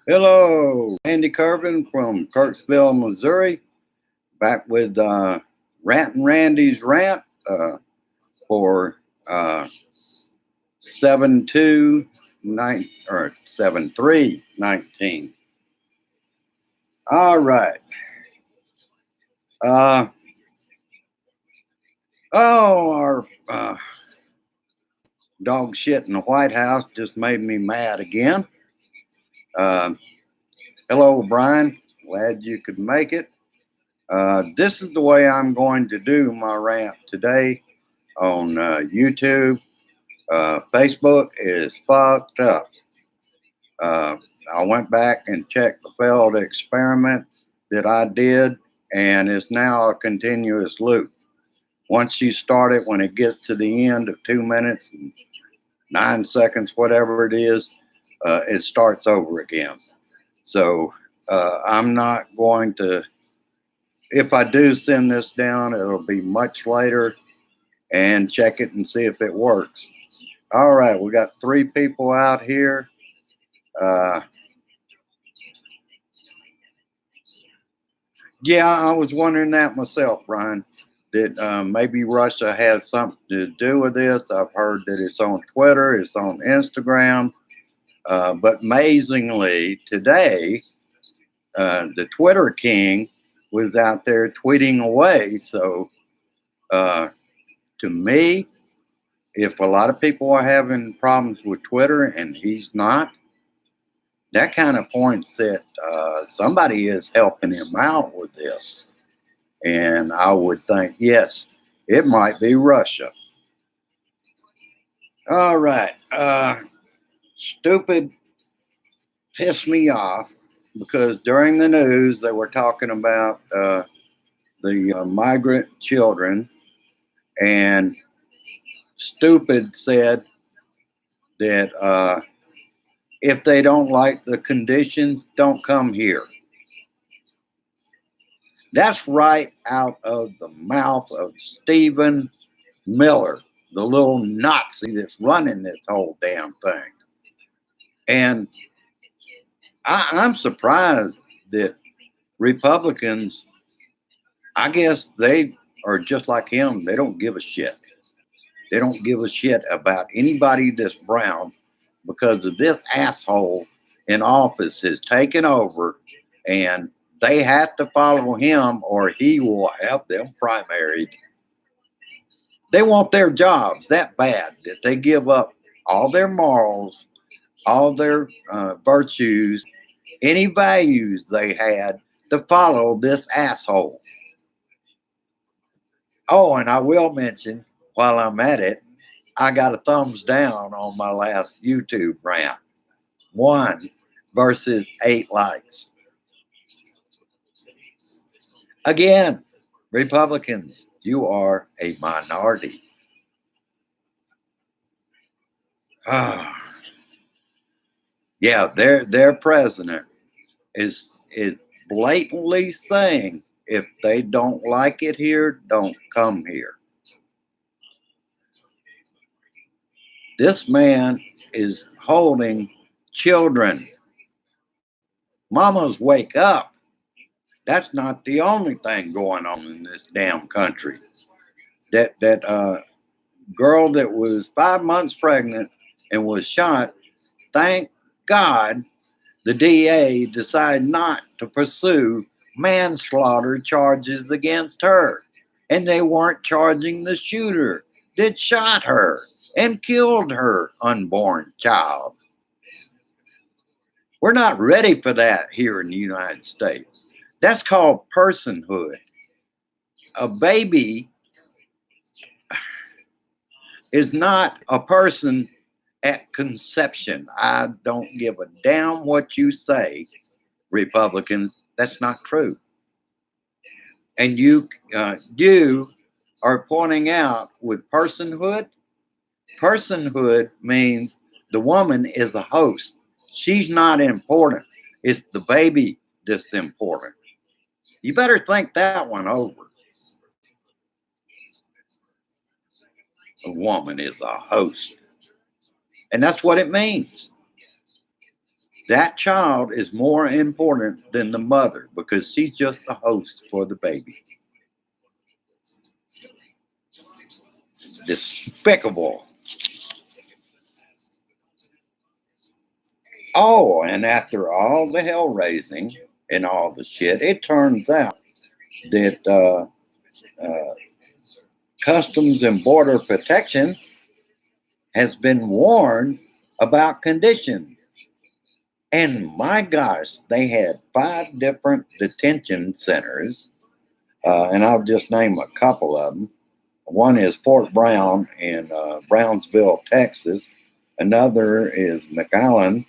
Hello, Andy Kirvin from Kirksville, Missouri, back with Rant and Randy's Rant for 7/2/9 or 7/3/19. All right. Uh, our dog shit in the White House just made me mad again. Uh, Hello, Brian. Glad you could make it. This is the way I'm going to do my rant today on YouTube. Facebook is fucked up. Uh, I went back and checked the failed experiment that I did, and it's now a continuous loop. Once you start it, when it gets to the end of 2 minutes and 9 seconds, whatever it is, it starts over again. So I'm not going to, if I do send this down, it'll be much later and check it and see if it works. All right, we got 3 people out here. Uh, yeah, I was wondering that myself, Brian. That maybe Russia has something to do with this. I've heard that it's on Twitter, it's on Instagram. But amazingly, today, the Twitter king was out there tweeting away. So to me, if a lot of people are having problems with Twitter and he's not, that kind of points that somebody is helping him out with this. And I would think, yes, it might be Russia. All right. Stupid pissed me off because during the news they were talking about the migrant children, and Stupid said that if they don't like the conditions, don't come here. That's right out of the mouth of Stephen Miller, the little Nazi that's running this whole damn thing. And I'm surprised that Republicans, I guess they are just like him. They don't give a shit. They don't give a shit about anybody that's brown because of this asshole in office has taken over, and they have to follow him or he will have them primaried. They want their jobs that bad that they give up all their morals, all their virtues, any values they had to follow this asshole. Oh, and I will mention while I'm at it, I got a thumbs down on my last YouTube rant. 1 versus 8 likes. Again, Republicans, you are a minority. Yeah, their president is blatantly saying if they don't like it here, don't come here. This man is holding children. Mamas, wake up. That's not the only thing going on in this damn country. That girl that was 5 months pregnant and was shot, thank God the DA decided not to pursue manslaughter charges against her. And they weren't charging the shooter that shot her and killed her unborn child. We're not ready for that here in the United States. That's called personhood. A baby is not a person at conception. I don't give a damn what you say, Republicans. That's not true. And you are pointing out with personhood. Personhood means the woman is a host. She's not important. It's the baby that's important. You better think that one over. A woman is a host. And that's what it means. That child is more important than the mother because she's just the host for the baby. Despicable. Oh, and after all the hell raising and all the shit, it turns out that uh, Customs and Border Protection has been warned about conditions. And my gosh, they had 5 different detention centers, and I'll just name a couple of them. One is Fort Brown in Brownsville, Texas. Another is McAllen,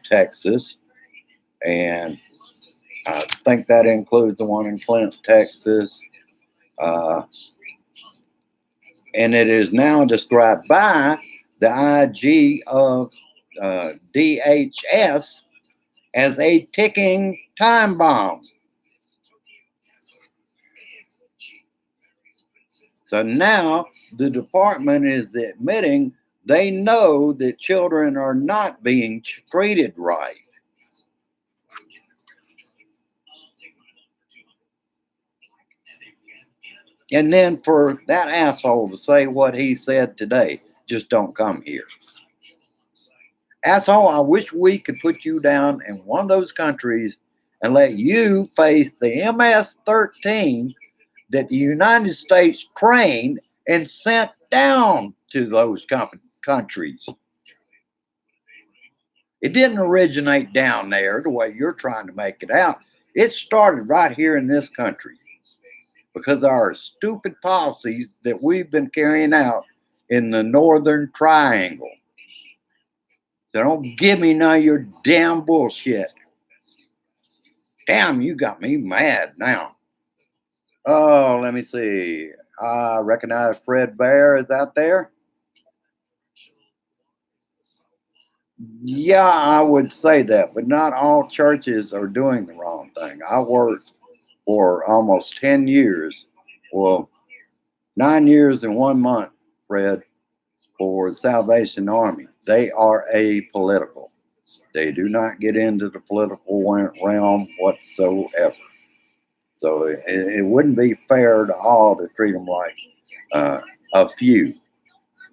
Texas. And I think that includes the one in Clint, Texas. Uh, and it is now described by the IG of DHS as a ticking time bomb. So now the department is admitting they know that children are not being treated right. And then for that asshole to say what he said today, just don't come here. Asshole, I wish we could put you down in one of those countries and let you face the MS-13 that the United States trained and sent down to those countries. It didn't originate down there the way you're trying to make it out. It started right here in this country because of our stupid policies that we've been carrying out in the Northern Triangle. So don't give me none of your damn bullshit. Damn, you got me mad now. Oh, let me see. I recognize Fred Bear is out there. Yeah, I would say that, but not all churches are doing the wrong thing. I worked for almost 10 years, well, 9 years and 1 month, Fred, for the Salvation Army. They are apolitical. They do not get into the political realm whatsoever. So it wouldn't be fair to all to treat them like a few.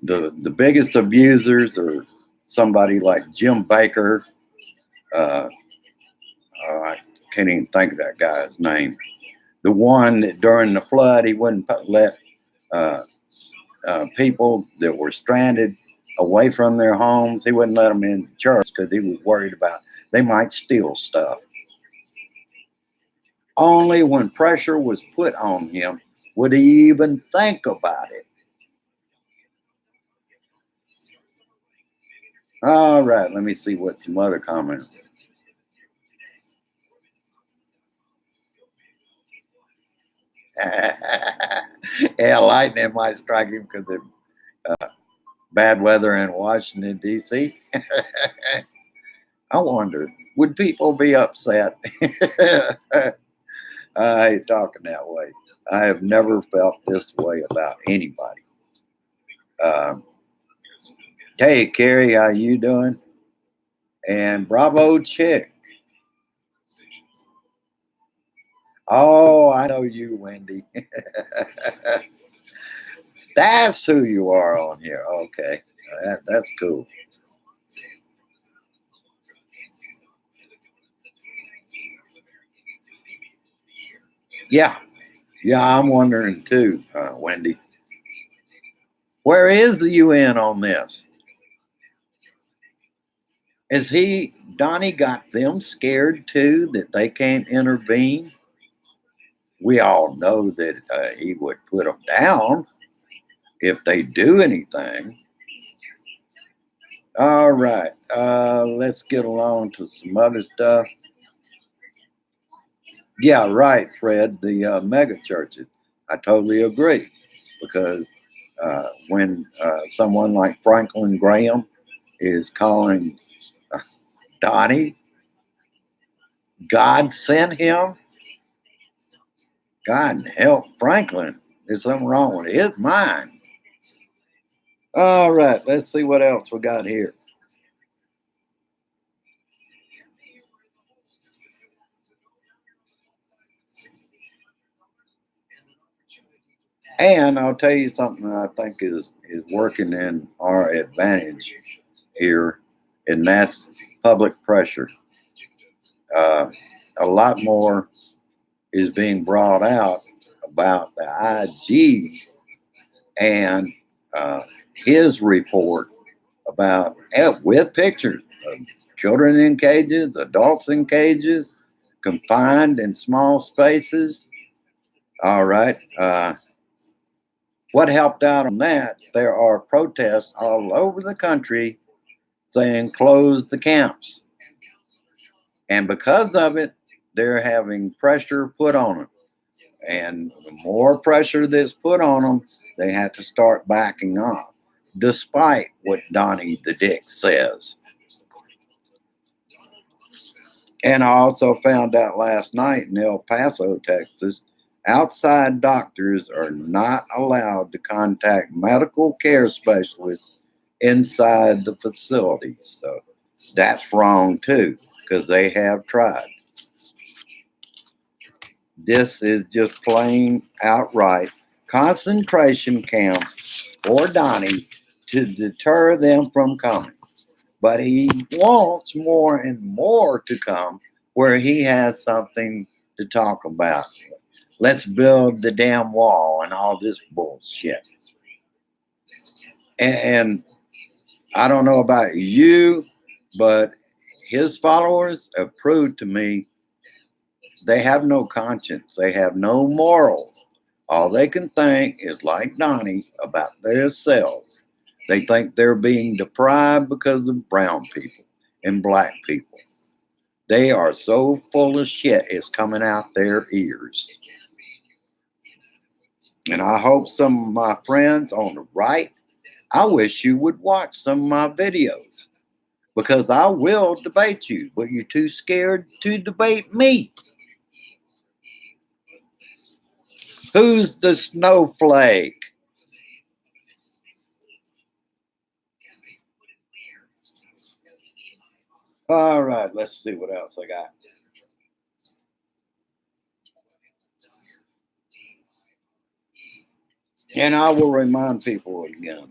The biggest abusers are somebody like Jim Baker. Uh, I can't even think of that guy's name. The one that during the flood he wouldn't let uh, people that were stranded away from their homes. He wouldn't let them in church because he was worried about they might steal stuff. Only when pressure was put on him would he even think about it. All right, let me see what some other comments. Yeah, lightning might strike him because of bad weather in Washington, D.C. I wonder, would people be upset? I hate talking that way. I have never felt this way about anybody. Um, hey, Carrie, how you doing? And bravo, chick. Oh, I know you, Wendy. That's who you are on here. Okay, that's cool. Yeah, yeah, I'm wondering too, Wendy. Where is the UN on this? Is Donnie got them scared too that they can't intervene? We all know that he would put them down if they do anything. All right, let's get along to some other stuff. Yeah, right, Fred. The mega churches. I totally agree because when someone like Franklin Graham is calling Donnie, God sent him. God help Franklin. There's something wrong with his mind. All right, let's see what else we got here. And I'll tell you something that I think is working in our advantage here, and that's public pressure. Uh, a lot more is being brought out about the IG and uh, his report about with pictures of children in cages, adults in cages, confined in small spaces. All right. What helped out on that? There are protests all over the country saying close the camps. And because of it, they're having pressure put on them. And the more pressure that's put on them, they have to start backing off, despite what Donnie the Dick says. And I also found out last night in El Paso, Texas, outside doctors are not allowed to contact medical care specialists inside the facilities. So that's wrong too, because they have tried. This is just plain outright concentration camps for Donnie to deter them from coming. But he wants more and more to come where he has something to talk about. Let's build the damn wall and all this bullshit. And I don't know about you, but his followers have proved to me they have no conscience. They have no morals. All they can think is like Donnie about themselves. They think they're being deprived because of brown people and black people. They are so full of shit, it's coming out their ears. And I hope some of my friends on the right, I wish you would watch some of my videos because I will debate you, but you're too scared to debate me. Who's the snowflake? All right, let's see what else I got. And I will remind people again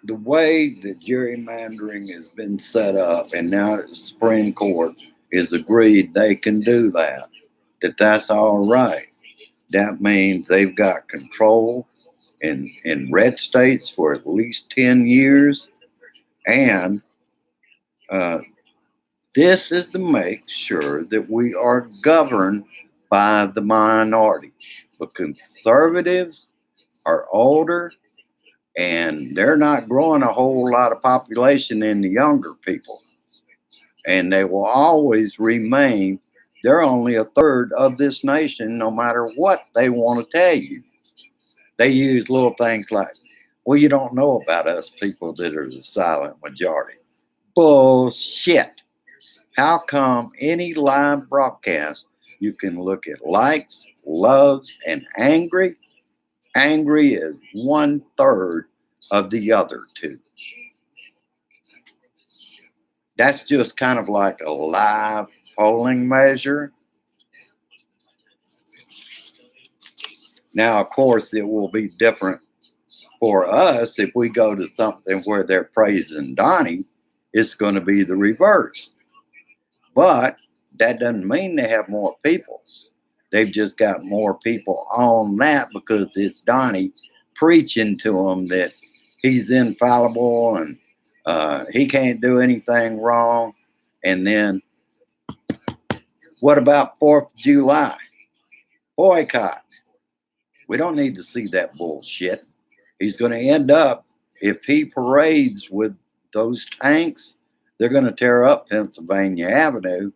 the way that gerrymandering has been set up, and now the Supreme Court is agreed they can do that, that's all right. That means they've got control in red states for at least 10 years. And uh, this is to make sure that we are governed by the minority. But conservatives are older and they're not growing a whole lot of population in the younger people. And they will always remain, they're only a third of this nation, no matter what they want to tell you. They use little things like, well, you don't know about us people that are the silent majority. Bullshit. How come any live broadcast you can look at likes, loves, and angry? Angry is one third of the other two. That's just kind of like a live polling measure. Now, of course, it will be different for us if we go to something where they're praising Donnie. It's going to be the reverse. But that doesn't mean they have more people. They've just got more people on that because it's Donnie preaching to them that he's infallible and he can't do anything wrong. And then what about 4th of July? Boycott. We don't need to see that bullshit. He's going to end up, if he parades with those tanks, they're going to tear up Pennsylvania Avenue.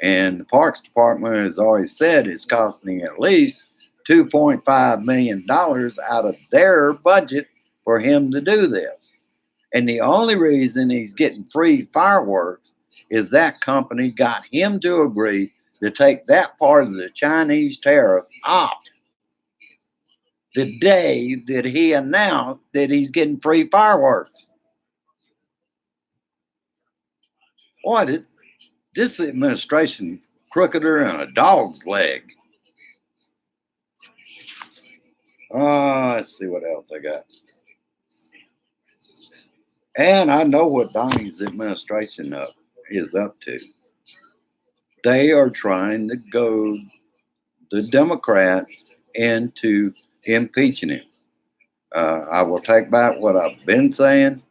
And the Parks Department has always said it's costing at least $2.5 million out of their budget for him to do this. And the only reason he's getting free fireworks is that company got him to agree to take that part of the Chinese tariffs off the day that he announced that he's getting free fireworks. Boy, this administration crookeder than a dog's leg. Let's see what else I got. And I know what Donnie's administration is up to. They are trying to goad the Democrats into impeaching him. I will take back what I've been saying.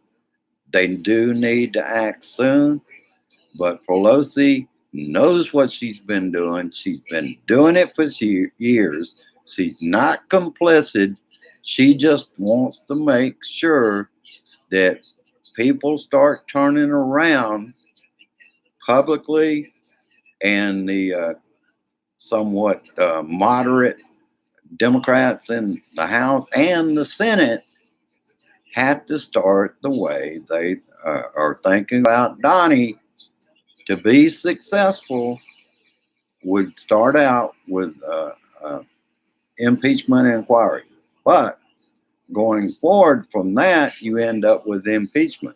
They do need to act soon, but Pelosi knows what she's been doing. She's been doing it for years. She's not complicit. She just wants to make sure that people start turning around publicly, and the somewhat moderate Democrats in the House and the Senate have to start the way they are thinking about Donnie. To be successful, would start out with impeachment inquiry. But going forward from that, you end up with impeachment.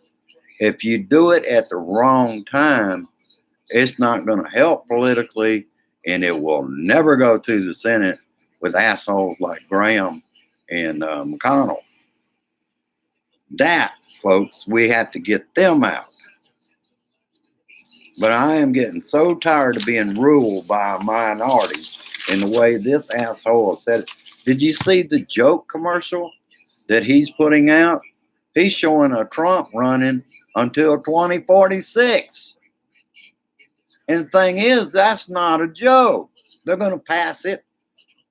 If you do it at the wrong time, it's not going to help politically, and it will never go to the Senate with assholes like Graham and McConnell. That, folks, we have to get them out. But I am getting so tired of being ruled by a minority in the way this asshole said it. Did you see the joke commercial that he's putting out? He's showing a Trump running until 2046. And the thing is, that's not a joke. They're going to pass it.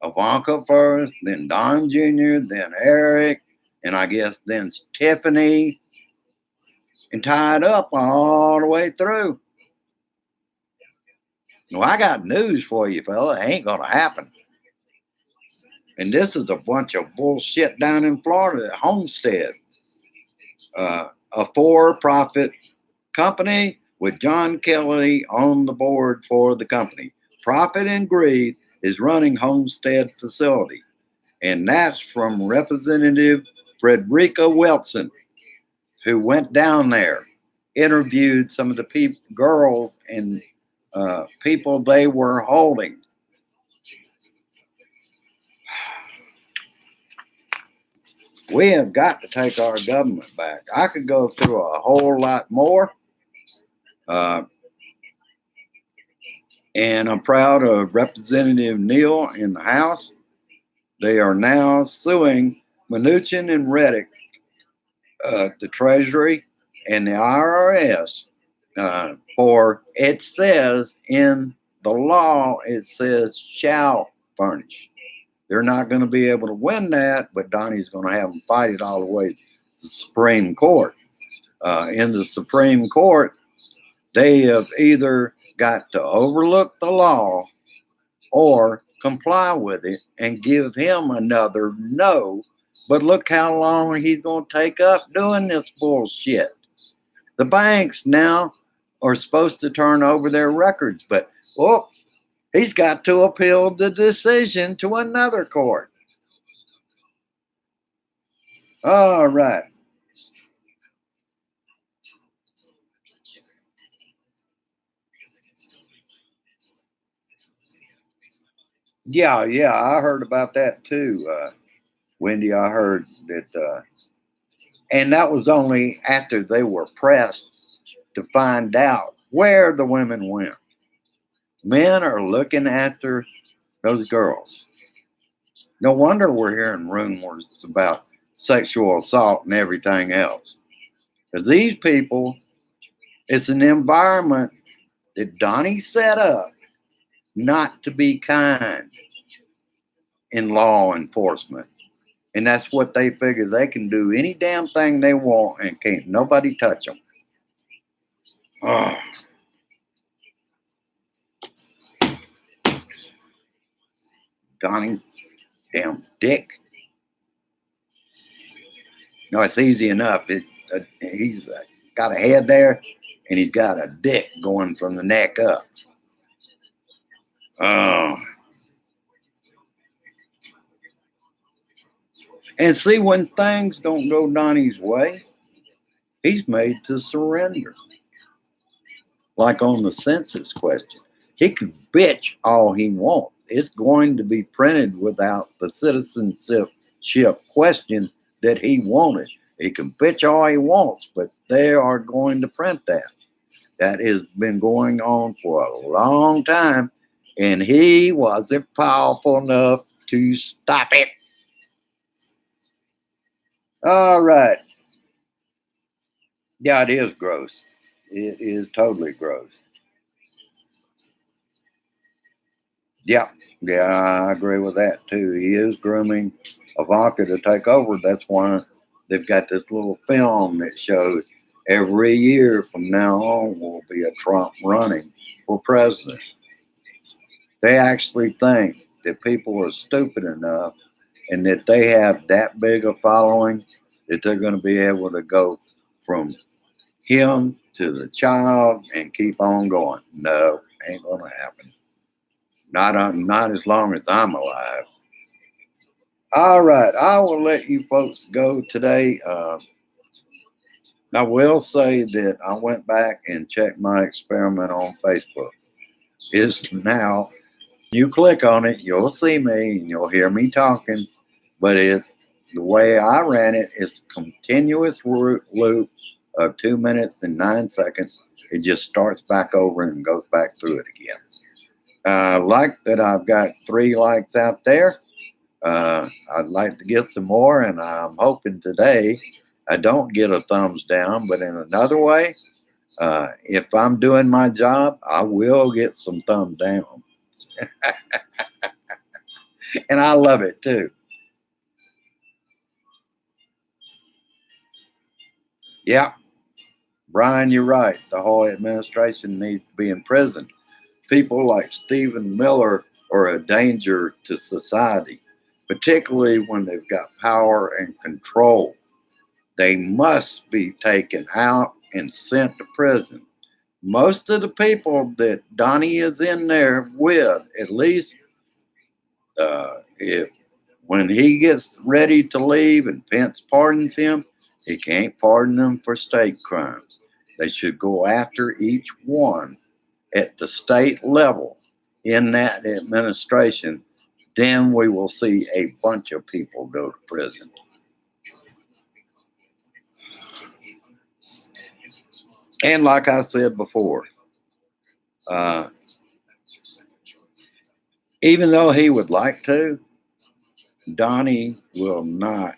Ivanka first, then Don Jr., then Eric, and I guess then Tiffany, and tie it up all the way through. Well, I got news for you, fella. It ain't going to happen. And this is a bunch of bullshit down in Florida, Homestead, a for-profit company with John Kelly on the board for the company. Profit and greed is running Homestead facility. And that's from Representative Frederica Wilson, who went down there, interviewed some of the girls and people they were holding. We have got to take our government back. I could go through a whole lot more. And I'm proud of Representative Neal in the House. They are now suing Mnuchin and Reddick, the Treasury and the IRS, for it says in the law, it says shall furnish. They're not going to be able to win that, but Donnie's going to have them fight it all the way to the Supreme Court. In the Supreme Court, they have either got to overlook the law or comply with it and give him another no. But look how long he's going to take up doing this bullshit. The banks now are supposed to turn over their records, but oops, he's got to appeal the decision to another court. All right. Yeah, I heard about that too, Wendy. I heard that, and that was only after they were pressed to find out where the women went. Men are looking after those girls. No wonder we're hearing rumors about sexual assault and everything else. Because these people, it's an environment that Donnie set up not to be kind in law enforcement. And that's what they figure. They can do any damn thing they want and can't nobody touch them. Oh. Donnie, damn dick. No, it's easy enough. He's got a head there, and he's got a dick going from the neck up. Oh. And see, when things don't go Donnie's way, he's made to surrender. Like on the census question. He can bitch all he wants. It's going to be printed without the citizenship question that he wanted. He can bitch all he wants, but they are going to print that. That has been going on for a long time, and he wasn't powerful enough to stop it. All right. Yeah, it is gross. It is totally gross. Yeah, yeah, I agree with that too. He is grooming Ivanka to take over. That's why they've got this little film that shows every year from now on will be a Trump running for president. They actually think that people are stupid enough and that they have that big a following that they're going to be able to go from him to the child and keep on going. No, ain't going to happen. Not as long as I'm alive. All right, I will let you folks go today. I will say that I went back and checked my experiment on Facebook. It's now, you click on it, you'll see me and you'll hear me talking, but it's the way I ran it. It's a continuous loop of 2 minutes and 9 seconds. It just starts back over and goes back through it again. Like that, I've got 3 likes out there. I'd like to get some more, and I'm hoping today I don't get a thumbs down, but in another way, if I'm doing my job, I will get some thumbs down. And I love it too. Yeah, Brian, you're right. The whole administration needs to be in prison. People like Stephen Miller are a danger to society, particularly when they've got power and control. They must be taken out and sent to prison. Most of the people that Donnie is in there with, at least if when he gets ready to leave and Pence pardons him, he can't pardon them for state crimes. They should go after each one at the state level in that administration. Then we will see a bunch of people go to prison. And like I said before, uh, even though he would like to, Donnie will not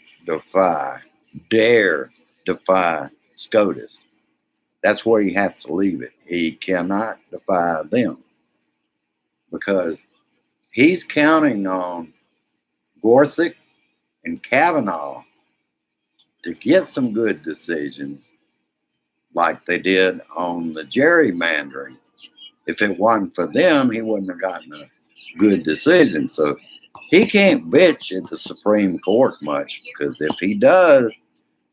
dare defy SCOTUS. That's where he has to leave it. He cannot defy them because he's counting on Gorsuch and Kavanaugh to get some good decisions like they did on the gerrymandering. If it wasn't for them, he wouldn't have gotten a good decision. So he can't bitch at the Supreme Court much because if he does,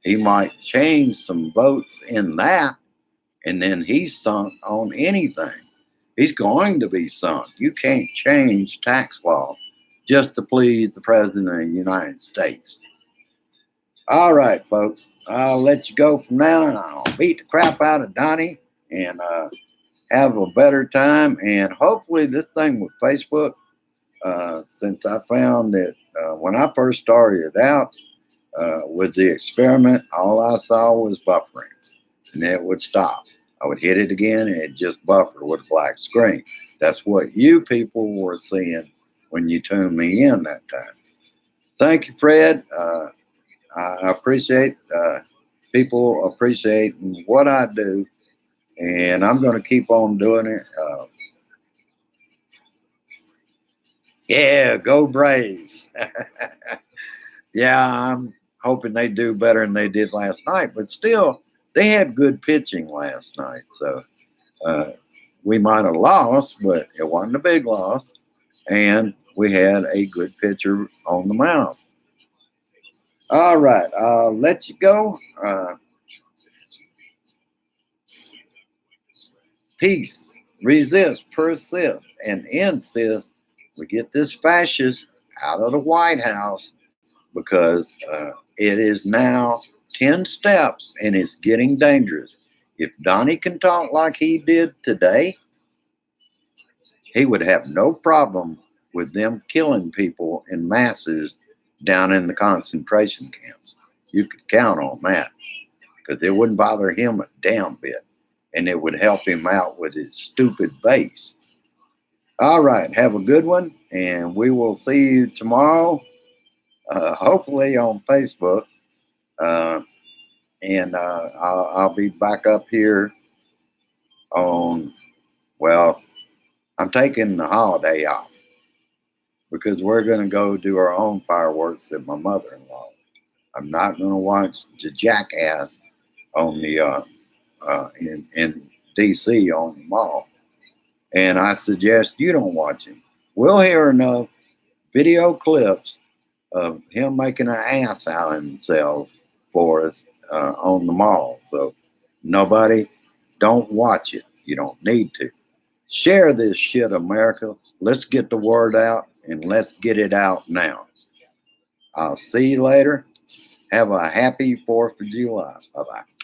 he might change some votes in that, and then he's sunk on anything. He's going to be sunk. You can't change tax law just to please the President of the United States. All right, folks. I'll let you go from now, and I'll beat the crap out of Donnie and have a better time. And hopefully this thing with Facebook, since I found that when I first started out with the experiment, all I saw was buffering, and it would stop. I would hit it again, and it just buffered with a black screen. That's what you people were seeing when you tuned me in that time. Thank you, Fred. I appreciate people appreciating what I do, and I'm going to keep on doing it. Yeah, go Braves. Yeah, I'm hoping they do better than they did last night, but still, they had good pitching last night. So we might have lost, but it wasn't a big loss, and we had a good pitcher on the mound. All right, I'll let you go. Peace, resist, persist, and insist we get this fascist out of the White House because it is now 10 steps and it's getting dangerous. If Donnie can talk like he did today, he would have no problem with them killing people in masses down in the concentration camps. You could count on that because it wouldn't bother him a damn bit, and it would help him out with his stupid face. All right, have a good one, and we will see you tomorrow, hopefully on Facebook. Uh, and I'll be back up here on, well, I'm taking the holiday off because we're going to go do our own fireworks at my mother-in-law. I'm not going to watch the jackass on the in DC on the mall, and I suggest you don't watch him. We'll hear enough video clips of him making an ass out of himself for us on the mall. So nobody, don't watch it. You don't need to. Share this shit, America. Let's get the word out, and let's get it out now. I'll see you later. Have a happy 4th of July. Bye-bye.